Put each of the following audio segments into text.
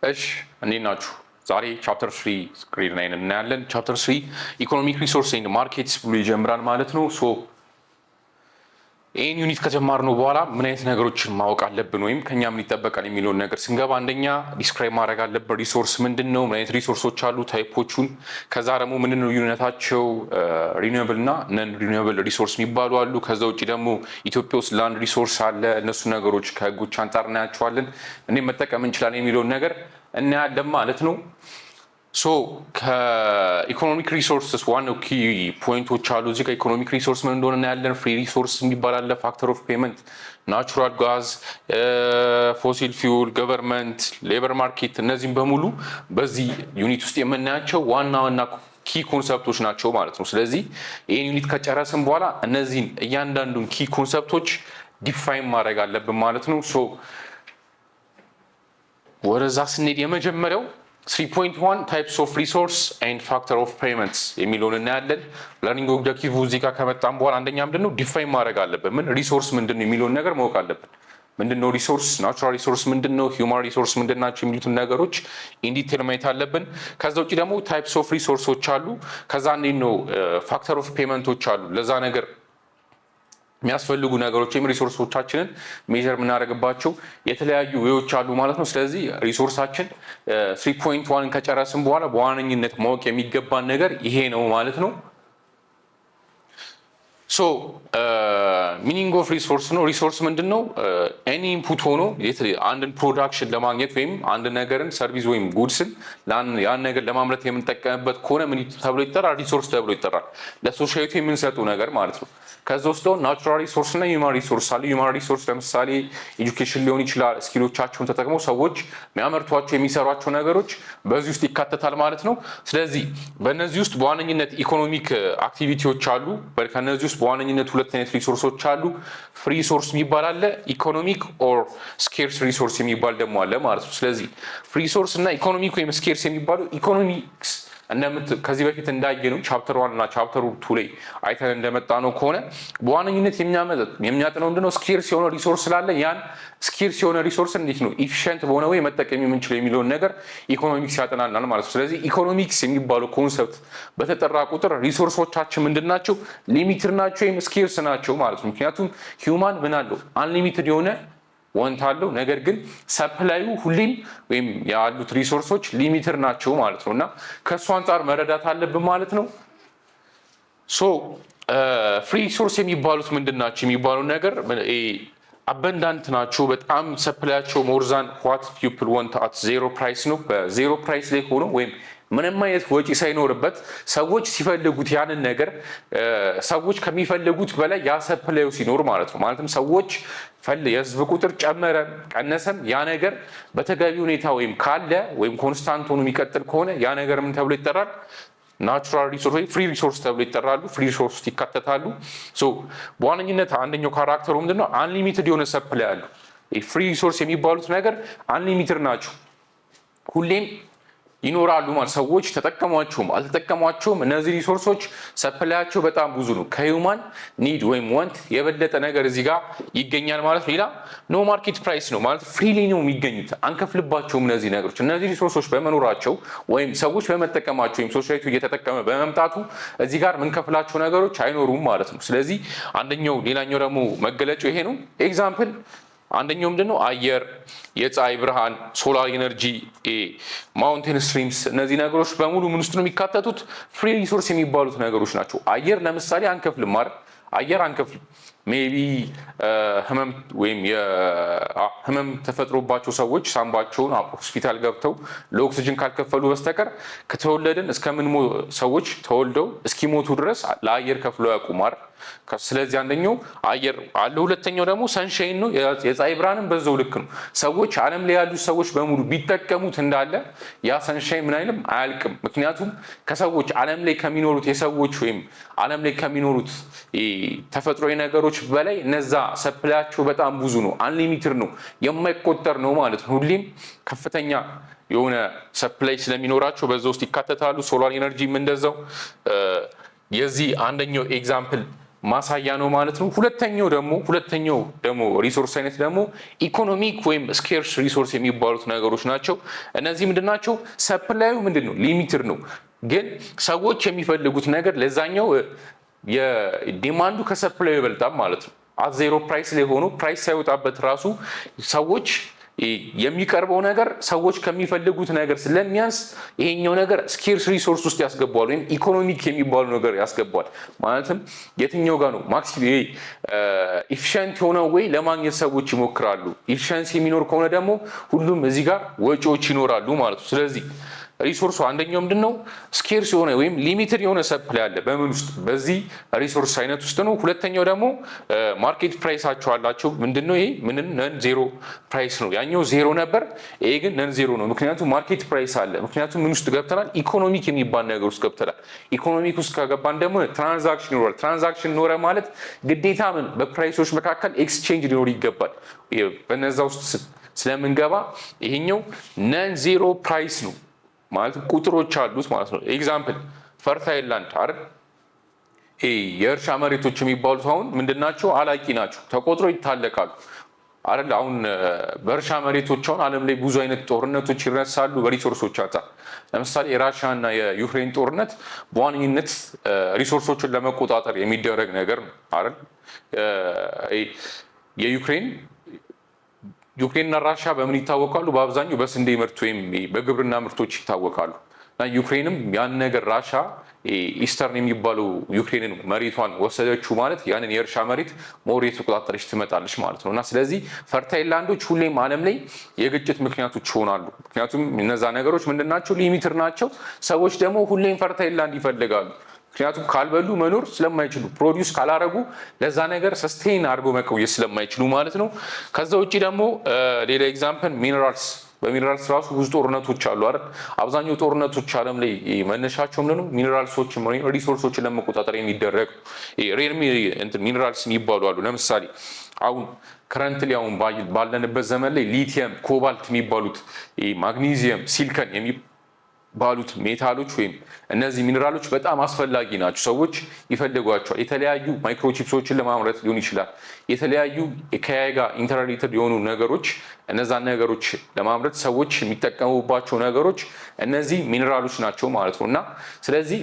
እሺ እንዴት ናችሁ? ዛሬ ቻፕተር 3 ስክሪን ላይ እናያለን። ቻፕተር 3 ኢኮኖሚክ ሪሶርስ ኤንድ ማርኬትስ ብሎ ይጀምራል ማለት ነው። ይህን ዩኒት ከጀመርነው በኋላ ምን አይነት ነገሮችን ማወቅ አለብን ወይም ከኛ ምን ይጠበቃል የሚለውን ነገር ስንገባ አንደኛ ዲስክራይብ ማድረግ አለብን። ሪሶርስ ምንድን ነው? ምን አይነት ሪሶርሶች አሉ? ታይፖቹን። ከዛ ደግሞ ምንድን ነው ልዩነታቸው? ሪኒዌብል እና ነን ሪኒዌብል ሪሶርስ የሚባሉ አሉ። ከዛ ውጭ ደግሞ ኢትዮጵያ ውስጥ ላንድ ሪሶርስ አለ። እነሱ ነገሮች ከህጎች አንጻር እናያቸዋለን። እንዴት መጠቀም እንችላለን የሚለውን ነገር እናያለን ማለት ነው። ከኢኮኖሚክ ሪሶርስስ ዋናው ኪ ፖይንቶች አሉ እዚህ ጋር። ኢኮኖሚክ ሪሶርስ ምን እንደሆነ እናያለን። ፍሪ ሪሶርስ የሚባል አለ፣ ፋክተር ኦፍ ፔመንት፣ ናቹራል ጋዝ፣ ፎሲል ፊውል፣ ገቨርንመንት፣ ሌበር ማርኬት፣ እነዚህም በሙሉ በዚህ ዩኒት ውስጥ የምናያቸው ዋና ዋና ኪ ኮንሰፕቶች ናቸው ማለት ነው። ስለዚህ ይህን ዩኒት ከጨረስን በኋላ እነዚህን እያንዳንዱን ኪ ኮንሰፕቶች ዲፋይን ማድረግ አለብን ማለት ነው። ወደዛ ስንሄድ የመጀመሪያው 3.1 ታይፕስ ኦፍ ሪሶርስ ኤንድ ፋክተር ኦፍ ፔመንትስ የሚለውን እናያለን። ለርኒንግ ኦብጀክቲቭ እዚህ ጋር ከመጣን በኋላ አንደኛ ምንድነው ዲፋይን ማድረግ አለብን። ምን ሪሶርስ ምንድን ነው የሚለውን ነገር ማወቅ አለብን። ምንድነው ሪሶርስ፣ ናቹራል ሪሶርስ ምንድነው፣ ሂውማን ሪሶርስ ምንድን ናቸው የሚሉትን ነገሮች ኢንዲቴል ማየት አለብን። ከዛ ውጭ ደግሞ ታይፕስ ኦፍ ሪሶርሶች አሉ። ከዛ እንዴት ነው ፋክተር ኦፍ ፔመንቶች አሉ። ለዛ ነገር የሚያስፈልጉ ነገሮች ወይም ሪሶርሶቻችንን ሜዥር የምናደርግባቸው የተለያዩ ዌዎች አሉ ማለት ነው። ስለዚህ ሪሶርሳችን 3.1 ከጨረስን በኋላ በዋነኝነት ማወቅ የሚገባን ነገር ይሄ ነው ማለት ነው። ሚኒንግ ኦፍ ሪሶርስ ነው። ሪሶርስ ምንድን ነው? ኤኒ ኢንፑት ሆኖ አንድን ፕሮዳክሽን ለማግኘት ወይም አንድ ነገርን ሰርቪስ ወይም ጉድስን ያን ነገር ለማምረት የምንጠቀምበት ከሆነ ምን ተብሎ ይጠራል? ሪሶርስ ተብሎ ይጠራል። ለሶሳይቲ የምንሰጠው ነገር ማለት ነው። ከዛ ውስጥ ናቹራል ሪሶርስ እና ሂውማን ሪሶርስ አለ። ሂውማን ሪሶርስ ለምሳሌ ኤጁኬሽን ሊሆን ይችላል። ስኪሎቻቸውን ተጠቅመው ሰዎች የሚያመርቷቸው የሚሰሯቸው ነገሮች በዚህ ውስጥ ይካተታል ማለት ነው። ስለዚህ በእነዚህ ውስጥ በዋነኝነት ኢኮኖሚክ አክቲቪቲዎች አሉ። ከነዚህ ውስጥ በዋነኝነት ሁለት አይነት ሪሶርሶች አሉ። ፍሪ ሪሶርስ የሚባል አለ፣ ኢኮኖሚክ ኦር ስኬርስ ሪሶርስ የሚባል ደግሞ አለ ማለት ነው። ስለዚህ ፍሪ ሪሶርስ እና ኢኮኖሚክ ወይም ስኬርስ የሚባሉ ኢኮኖሚክስ ከዚህ በፊት እንዳየነው ቻፕተር 1 እና ቻፕተር 2 ላይ አይተን እንደመጣ ነው ከሆነ በዋነኝነት የሚያጠነው ምንድነው? ስኬርስ የሆነ ሪሶርስ ስላለ ያን ስኬርስ የሆነ ሪሶርስ እንዴት ነው ኢፊሽንት በሆነ ወይ መጠቀም የምንችለው የሚለውን ነገር ኢኮኖሚክስ ያጠናናል ማለት ነው። ስለዚህ ኢኮኖሚክስ የሚባለው ኮንሰፕት በተጠራ ቁጥር ሪሶርሶቻችን ምንድን ናቸው? ሊሚትድ ናቸው ወይም ስኬርስ ናቸው ማለት ነው። ምክንያቱም ሂውማን ምን አለው? አንሊሚትድ የሆነ ወንት አለው። ነገር ግን ሰፕላዩ ሁሌም ወይም ያሉት ሪሶርሶች ሊሚትድ ናቸው ማለት ነው። እና ከእሱ አንጻር መረዳት አለብን ማለት ነው። ፍሪ ሪሶርስ የሚባሉት ምንድን ናቸው የሚባሉ ነገር አበንዳንት ናቸው። በጣም ሰፕላያቸው ሞርዛን ዋት ፒፕል ወንት አት ዜሮ ፕራይስ ነው። በዜሮ ፕራይስ ላይ ሆኖ ወይም ምንም አይነት ወጪ ሳይኖርበት ሰዎች ሲፈልጉት ያንን ነገር ሰዎች ከሚፈልጉት በላይ ያ ሰፕላዩ ሲኖር ማለት ነው። ማለትም ሰዎች የህዝብ ቁጥር ጨመረ ቀነሰም ያ ነገር በተገቢ ሁኔታ ወይም ካለ ወይም ኮንስታንት ሆኖ የሚቀጥል ከሆነ ያ ነገር ምን ተብሎ ይጠራል? ናቹራል ሪሶርስ ወይ ፍሪ ሪሶርስ ተብሎ ይጠራሉ። ፍሪ ሪሶርስ ይካተታሉ። በዋነኝነት አንደኛው ካራክተሩ ምንድነው? አንሊሚትድ የሆነ ሰፕላይ አሉ። ፍሪ ሪሶርስ የሚባሉት ነገር አንሊሚትድ ናቸው፣ ሁሌም ይኖራሉ ማለት ሰዎች ተጠቀሟቸውም አልተጠቀሟቸውም እነዚህ ሪሶርሶች ሰፕላያቸው በጣም ብዙ ነው። ከሂውማን ኒድ ወይም ዋንት የበለጠ ነገር እዚህ ጋር ይገኛል ማለት ነው። ሌላ ኖ ማርኬት ፕራይስ ነው ማለት ፍሪሊ ነው የሚገኙት፣ አንከፍልባቸውም እነዚህ ነገሮች። እነዚህ ሪሶርሶች በመኖራቸው ወይም ሰዎች በመጠቀማቸው ወይም ሶሳይቲው እየተጠቀመ በመምጣቱ እዚህ ጋር የምንከፍላቸው ነገሮች አይኖሩም ማለት ነው። ስለዚህ አንደኛው ሌላኛው ደግሞ መገለጫው ይሄ ነው። ኤግዛምፕል አንደኛው ምንድነው? አየር፣ የፀሐይ ብርሃን፣ ሶላር ኢነርጂ፣ ማውንቴን ስትሪምስ እነዚህ ነገሮች በሙሉ ምን ውስጥ ነው የሚካተቱት? ፍሪ ሪሶርስ የሚባሉት ነገሮች ናቸው። አየር ለምሳሌ አንከፍልም ማለት አየር አንከፍልም። ሜቢ ህመም ወይም ህመም ተፈጥሮባቸው ሰዎች ሳምባቸውን ሆስፒታል ገብተው ለኦክሲጅን ካልከፈሉ በስተቀር ከተወለድን እስከምንሞ ሰዎች ተወልደው እስኪሞቱ ድረስ ለአየር ከፍለው ያቁማር። ስለዚህ አንደኛው አየር አለ። ሁለተኛው ደግሞ ሰንሻይን ነው። የፀሐይ ብርሃንም በዛው ልክ ነው። ሰዎች ዓለም ላይ ያሉ ሰዎች በሙሉ ቢጠቀሙት እንዳለ ያ ሰንሻይን ምን አይልም አያልቅም። ምክንያቱም ከሰዎች ዓለም ላይ ከሚኖሩት የሰዎች ወይም ዓለም ላይ ከሚኖሩት ተፈጥሯዊ ነገሮች በላይ እነዛ ሰፕላያቸው በጣም ብዙ ነው። አንሊሚትድ ነው፣ የማይቆጠር ነው ማለት ነው። ሁሌም ከፍተኛ የሆነ ሰፕላይ ስለሚኖራቸው በዛ ውስጥ ይካተታሉ። ሶላር ኢነርጂም እንደዛው። የዚህ አንደኛው ኤግዛምፕል ማሳያ ነው ማለት ነው። ሁለተኛው ደግሞ ሪሶርስ አይነት ደግሞ ኢኮኖሚክ ወይም ስኬርስ ሪሶርስ የሚባሉት ነገሮች ናቸው። እነዚህ ምንድን ናቸው? ሰፕላዩ ምንድን ነው? ሊሚትድ ነው። ግን ሰዎች የሚፈልጉት ነገር ለዛኛው የዲማንዱ ከሰፕላዩ ይበልጣል ማለት ነው። ዜሮ ፕራይስ ላይ ሆኖ ፕራይስ ሳይወጣበት ራሱ ሰዎች የሚቀርበው ነገር ሰዎች ከሚፈልጉት ነገር ስለሚያንስ ይሄኛው ነገር ስኬርስ ሪሶርስ ውስጥ ያስገባዋል፣ ወይም ኢኮኖሚክ የሚባሉ ነገር ያስገባዋል። ማለትም የትኛው ጋር ነው ኢፊሽንት የሆነው ወይ ለማግኘት ሰዎች ይሞክራሉ። ኢፊሽንሲ የሚኖር ከሆነ ደግሞ ሁሉም እዚህ ጋር ወጪዎች ይኖራሉ ማለት ነው። ስለዚህ ሪሶርሱ አንደኛው ምንድን ነው? ስኬርስ የሆነ ወይም ሊሚትድ የሆነ ሰፕላይ አለ በምን ውስጥ? በዚህ ሪሶርስ አይነት ውስጥ ነው። ሁለተኛው ደግሞ ማርኬት ፕራይሳቸው አላቸው። ምንድን ነው ይሄ? ምንም ነን ዜሮ ፕራይስ ነው። ያኛው ዜሮ ነበር፣ ይሄ ግን ነን ዜሮ ነው። ምክንያቱም ማርኬት ፕራይስ አለ። ምክንያቱም ምን ውስጥ ገብተናል? ኢኮኖሚክ የሚባል ነገር ውስጥ ገብተናል። ኢኮኖሚክ ውስጥ ከገባን ደግሞ ትራንዛክሽን ይኖራል። ትራንዛክሽን ኖረ ማለት ግዴታ ምን በፕራይሶች መካከል ኤክስቼንጅ ሊኖር ይገባል። በነዛ ውስጥ ስለምንገባ ይሄኛው ነን ዜሮ ፕራይስ ነው ማለት ቁጥሮች አሉት ማለት ነው። ኤግዛምፕል ፈርታይል ላንድ አይደል? የእርሻ መሬቶች የሚባሉት አሁን ምንድናቸው? አላቂ ናቸው፣ ተቆጥሮ ይታለቃሉ አይደል? አሁን በእርሻ መሬቶች አሁን ዓለም ላይ ብዙ አይነት ጦርነቶች ይነሳሉ በሪሶርሶች አንጻር። ለምሳሌ የራሽያ እና የዩክሬን ጦርነት በዋነኝነት ሪሶርሶችን ለመቆጣጠር የሚደረግ ነገር ነው አይደል? ዩክሬንና ራሽያ በምን ይታወቃሉ? በአብዛኛው በስንዴ ምርት ወይም በግብርና ምርቶች ይታወቃሉ። እና ዩክሬንም ያን ነገር ራሽያ ኢስተርን የሚባለው ዩክሬንን መሬቷን ወሰደችው ማለት ያንን የእርሻ መሬት ሞር የተቆጣጠረች ትመጣለች ማለት ነው። እና ስለዚህ ፈርታይል ላንዶች ሁሌም ዓለም ላይ የግጭት ምክንያቶች ይሆናሉ። ምክንያቱም እነዛ ነገሮች ምንድናቸው? ሊሚትድ ናቸው። ሰዎች ደግሞ ሁሌም ፈርታይል ላንድ ይፈልጋሉ። ምክንያቱም ካልበሉ መኖር ስለማይችሉ፣ ፕሮዲውስ ካላረጉ ለዛ ነገር ሰስቴን አድርጎ መቆየት ስለማይችሉ ማለት ነው። ከዛ ውጭ ደግሞ ሌላ ኤግዛምፕል ሚነራልስ። በሚነራልስ ራሱ ብዙ ጦርነቶች አሉ አይደል? አብዛኛው ጦርነቶች ዓለም ላይ መነሻቸው ምንድን ነው? ሚነራልሶችን ሪሶርሶችን ለመቆጣጠር የሚደረግ ሬር ሚነራልስ የሚባሉ አሉ። ለምሳሌ አሁን ከረንትሊ አሁን ባለንበት ዘመን ላይ ሊቲየም፣ ኮባልት የሚባሉት ማግኒዚየም፣ ሲልከን ባሉት ሜታሎች ወይም እነዚህ ሚነራሎች በጣም አስፈላጊ ናቸው። ሰዎች ይፈልጓቸዋል። የተለያዩ ማይክሮቺፕሶችን ለማምረት ሊሆን ይችላል። የተለያዩ ከAI ጋር ኢንተርሪሌትድ የሆኑ ነገሮች፣ እነዛን ነገሮች ለማምረት ሰዎች የሚጠቀሙባቸው ነገሮች እነዚህ ሚነራሎች ናቸው ማለት ነው። እና ስለዚህ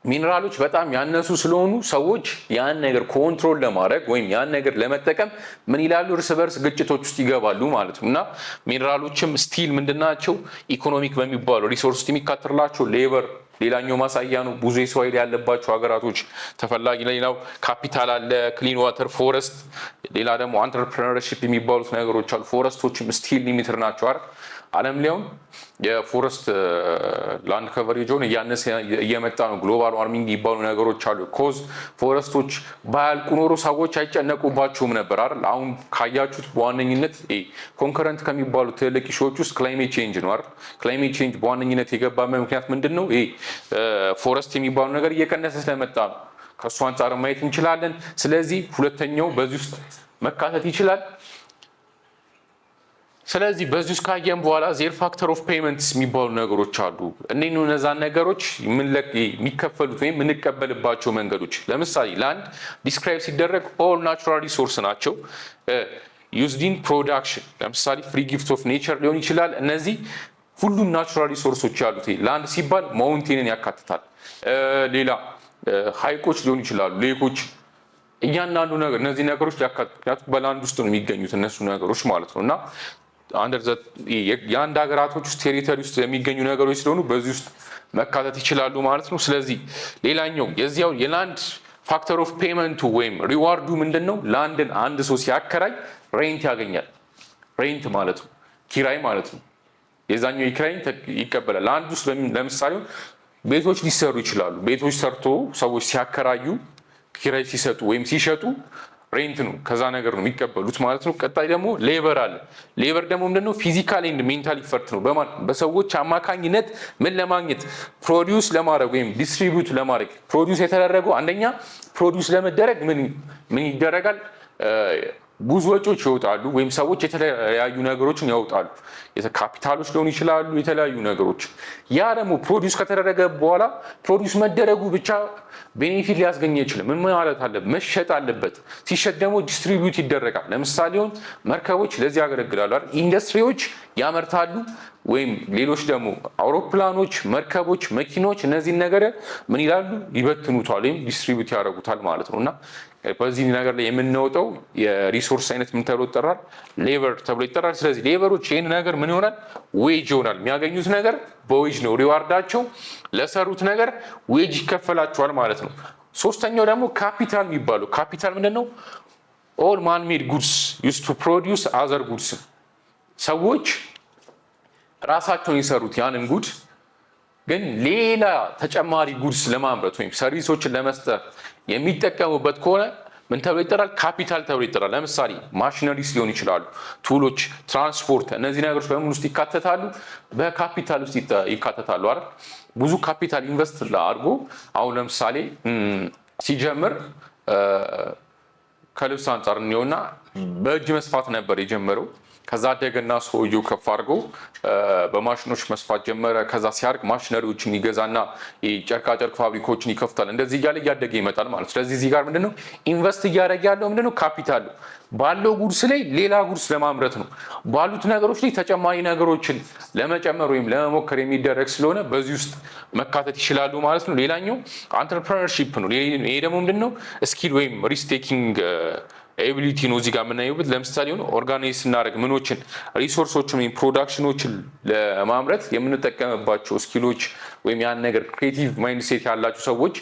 ሚነራሎች በጣም ያነሱ ስለሆኑ ሰዎች ያን ነገር ኮንትሮል ለማድረግ ወይም ያን ነገር ለመጠቀም ምን ይላሉ? እርስ በርስ ግጭቶች ውስጥ ይገባሉ ማለት ነው። እና ሚነራሎችም ስቲል ምንድናቸው? ኢኮኖሚክ በሚባሉ ሪሶርስ ውስጥ የሚካተትላቸው ሌበር ሌላኛው ማሳያ ነው። ብዙ የሰው ኃይል ያለባቸው ሀገራቶች ተፈላጊ። ሌላው ካፒታል አለ፣ ክሊን ዋተር፣ ፎረስት፣ ሌላ ደግሞ አንትርፕረነርሺፕ የሚባሉት ነገሮች አሉ። ፎረስቶችም ስቲል ሊሚትድ ናቸው አይደል? ዓለም ላይም የፎረስት ላንድ ከቨሬጅ ሆነ እያነሰ እየመጣ ነው። ግሎባል ዋርሚንግ የሚባሉ ነገሮች አሉ። ኮዝ ፎረስቶች ባያልቁ ኖሮ ሰዎች አይጨነቁባቸውም ነበር አይደል? አሁን ካያችሁት በዋነኝነት ኮንከረንት ከሚባሉ ትልቅ ኢሹዎች ውስጥ ክላይሜት ቼንጅ ነው አይደል? ክላይሜት ቼንጅ በዋነኝነት የገባበት ምክንያት ምንድን ነው? ፎረስት የሚባሉ ነገር እየቀነሰ ስለመጣ ነው። ከእሱ አንጻር ማየት እንችላለን። ስለዚህ ሁለተኛው በዚህ ውስጥ መካተት ይችላል። ስለዚህ በዚህ ውስጥ ካየን በኋላ ዜር ፋክተር ኦፍ ፔመንትስ የሚባሉ ነገሮች አሉ። እንዴት ነው እነዛን ነገሮች የሚከፈሉት ወይም የምንቀበልባቸው መንገዶች? ለምሳሌ ላንድ ዲስክራይብ ሲደረግ ኦል ናቹራል ሪሶርስ ናቸው ዩዝድ ኢን ፕሮዳክሽን። ለምሳሌ ፍሪ ጊፍት ኦፍ ኔቸር ሊሆን ይችላል። እነዚህ ሁሉም ናቹራል ሪሶርሶች ያሉት ላንድ ሲባል ማውንቴንን ያካትታል። ሌላ ሀይቆች ሊሆኑ ይችላሉ፣ ሌኮች፣ እያንዳንዱ ነገር እነዚህ ነገሮች ምክንያቱም በላንድ ውስጥ ነው የሚገኙት እነሱ ነገሮች ማለት ነው። እና የአንድ ሀገራቶች ውስጥ ቴሪቶሪ ውስጥ የሚገኙ ነገሮች ስለሆኑ በዚህ ውስጥ መካተት ይችላሉ ማለት ነው። ስለዚህ ሌላኛው የዚያው የላንድ ፋክተር ኦፍ ፔመንቱ ወይም ሪዋርዱ ምንድን ነው? ላንድን አንድ ሰው ሲያከራይ ሬንት ያገኛል። ሬንት ማለት ነው ኪራይ ማለት ነው። የዛኛው ኪራይ ይቀበላል። ላንድ ውስጥ ለምሳሌ ቤቶች ሊሰሩ ይችላሉ። ቤቶች ሰርቶ ሰዎች ሲያከራዩ ኪራይ ሲሰጡ ወይም ሲሸጡ ሬንት ነው ከዛ ነገር ነው የሚቀበሉት ማለት ነው። ቀጣይ ደግሞ ሌበር አለ። ሌበር ደግሞ ምንድነው? ፊዚካል ኤንድ ሜንታል ኢፈርት ነው። በሰዎች አማካኝነት ምን ለማግኘት? ፕሮዲውስ ለማድረግ ወይም ዲስትሪቢዩት ለማድረግ። ፕሮዲውስ የተደረገው አንደኛ ፕሮዲውስ ለመደረግ ምን ይደረጋል? ብዙ ወጪዎች ይወጣሉ፣ ወይም ሰዎች የተለያዩ ነገሮችን ያወጣሉ። ካፒታሎች ሊሆኑ ይችላሉ፣ የተለያዩ ነገሮች። ያ ደግሞ ፕሮዲውስ ከተደረገ በኋላ ፕሮዲውስ መደረጉ ብቻ ቤኔፊት ሊያስገኝ አይችልም። ምን ማለት አለበት? መሸጥ አለበት። ሲሸጥ ደግሞ ዲስትሪቢዩት ይደረጋል። ለምሳሌ መርከቦች ለዚህ ያገለግላሉ አይደል? ኢንዱስትሪዎች ያመርታሉ፣ ወይም ሌሎች ደግሞ አውሮፕላኖች፣ መርከቦች፣ መኪኖች እነዚህን ነገር ምን ይላሉ? ይበትኑታል ወይም ዲስትሪቢዩት ያደርጉታል ማለት ነው። እና በዚህ ነገር ላይ የምንወጣው የሪሶርስ አይነት ምን ተብሎ ይጠራል? ሌበር ተብሎ ይጠራል። ስለዚህ ሌበሮች ይህን ነገር ምን ይሆናል? ዌጅ ይሆናል። የሚያገኙት ነገር በዌጅ ነው። ሪዋርዳቸው ለሰሩት ነገር ዌጅ ይከፈላቸዋል ማለት ነው። ሶስተኛው ደግሞ ካፒታል የሚባለው ካፒታል ምንድን ነው? ኦል ማን ሜድ ጉድስ ዩዝ ቱ ፕሮዲውስ አዘር ጉድስ። ሰዎች ራሳቸውን የሰሩት ያንን ጉድ ግን ሌላ ተጨማሪ ጉድስ ለማምረት ወይም ሰርቪሶችን ለመስጠት የሚጠቀሙበት ከሆነ ምን ተብሎ ይጠራል? ካፒታል ተብሎ ይጠራል። ለምሳሌ ማሽነሪስ ሊሆን ይችላሉ፣ ቱሎች፣ ትራንስፖርት፣ እነዚህ ነገሮች በምን ውስጥ ይካተታሉ? በካፒታል ውስጥ ይካተታሉ አይደል? ብዙ ካፒታል ኢንቨስት አድርጎ አሁን ለምሳሌ ሲጀምር ከልብስ አንጻር እንየውና በእጅ መስፋት ነበር የጀመረው። ከዛ አደገና ሰውየው ከፍ አድርጎ በማሽኖች መስፋት ጀመረ። ከዛ ሲያርግ ማሽነሪዎችን ይገዛና ጨርቃጨርቅ ፋብሪካዎችን ይከፍታል። እንደዚህ እያለ እያደገ ይመጣል ማለት። ስለዚህ እዚህ ጋር ምንድነው ኢንቨስት እያደረገ ያለው? ምንድነው ካፒታል ባለው ጉድስ ላይ ሌላ ጉድስ ለማምረት ነው። ባሉት ነገሮች ላይ ተጨማሪ ነገሮችን ለመጨመር ወይም ለመሞከር የሚደረግ ስለሆነ በዚህ ውስጥ መካተት ይችላሉ ማለት ነው። ሌላኛው አንትረፕረነርሺፕ ነው። ይሄ ደግሞ ምንድነው ስኪል ወይም ሪስክ ቴኪንግ ኤቢሊቲ ነው። እዚህ ጋር የምናየውበት ለምሳሌ ኦርጋናይዝ ስናደርግ ምኖችን ሪሶርሶችን ወይም ፕሮዳክሽኖችን ለማምረት የምንጠቀምባቸው ስኪሎች ወይም ያን ነገር ክሬቲቭ ማይንድ ሴት ያላቸው ሰዎች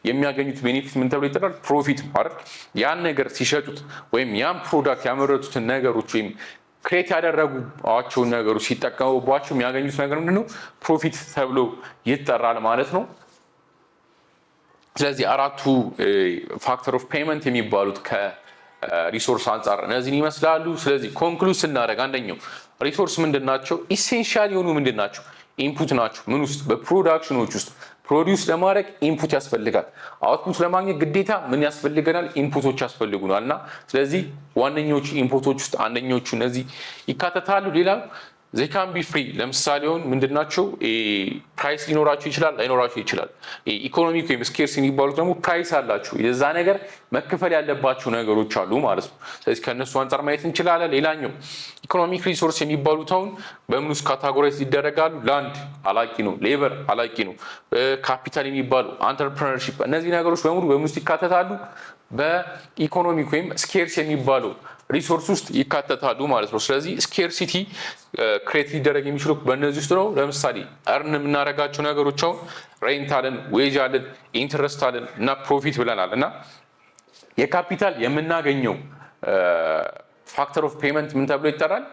የሚያገኙት ቤኔፊት ምን ተብሎ ይጠራል? ፕሮፊት ማለት ያን ነገር ሲሸጡት ወይም ያን ፕሮዳክት ያመረቱትን ነገሮች ወይም ክሬት ያደረጉባቸውን ነገሮች ሲጠቀሙባቸው የሚያገኙት ነገር ምንድነው? ፕሮፊት ተብሎ ይጠራል ማለት ነው። ስለዚህ አራቱ ፋክተር ኦፍ ፔመንት የሚባሉት ሪሶርስ አንጻር እነዚህን ይመስላሉ። ስለዚህ ኮንክሉድ ስናደርግ አንደኛው ሪሶርስ ምንድን ናቸው? ኢሴንሻል የሆኑ ምንድን ናቸው? ኢንፑት ናቸው። ምን ውስጥ? በፕሮዳክሽኖች ውስጥ ፕሮዲውስ ለማድረግ ኢንፑት ያስፈልጋል። አውትፑት ለማግኘት ግዴታ ምን ያስፈልገናል? ኢንፑቶች ያስፈልጉናል። እና ስለዚህ ዋነኞቹ ኢንፑቶች ውስጥ አንደኞቹ እነዚህ ይካተታሉ። ሌላ they can be free ለምሳሌ ምንድናቸው? ፕራይስ ሊኖራቸው ይችላል፣ ላይኖራቸው ይችላል። ኢኮኖሚክ ወይም ስኬርስ የሚባሉት ደግሞ ፕራይስ አላቸው። የዛ ነገር መከፈል ያለባቸው ነገሮች አሉ ማለት ነው። ስለዚህ ከእነሱ አንጻር ማየት እንችላለን። ሌላኛው ኢኮኖሚክ ሪሶርስ የሚባሉት አሁን በምን ውስጥ ካታጎራይዝ ይደረጋሉ? ላንድ አላቂ ነው፣ ሌበር አላቂ ነው፣ ካፒታል የሚባሉ አንተርፕረነርሺፕ፣ እነዚህ ነገሮች በሙሉ በምን ውስጥ ይካተታሉ? በኢኮኖሚክ ወይም ስኬርስ የሚባለው ሪሶርስ ውስጥ ይካተታሉ ማለት ነው። ስለዚህ ስኬርሲቲ ክሬት ሊደረግ የሚችሉ በእነዚህ ውስጥ ነው። ለምሳሌ እርን የምናደርጋቸው ነገሮች አሁን ሬንት አለን፣ ዌጅ አለን፣ ኢንትረስት አለን እና ፕሮፊት ብለናል። እና የካፒታል የምናገኘው ፋክተር ኦፍ ፔመንት ምን ተብሎ ይጠራል?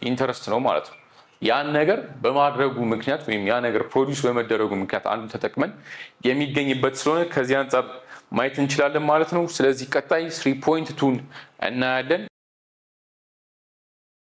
ኢንትረስት ነው ማለት ነው። ያን ነገር በማድረጉ ምክንያት ወይም ያ ነገር ፕሮዲውስ በመደረጉ ምክንያት አንዱ ተጠቅመን የሚገኝበት ስለሆነ ከዚህ አንጻር ማየት እንችላለን ማለት ነው። ስለዚህ ቀጣይ 3.2ን እናያለን።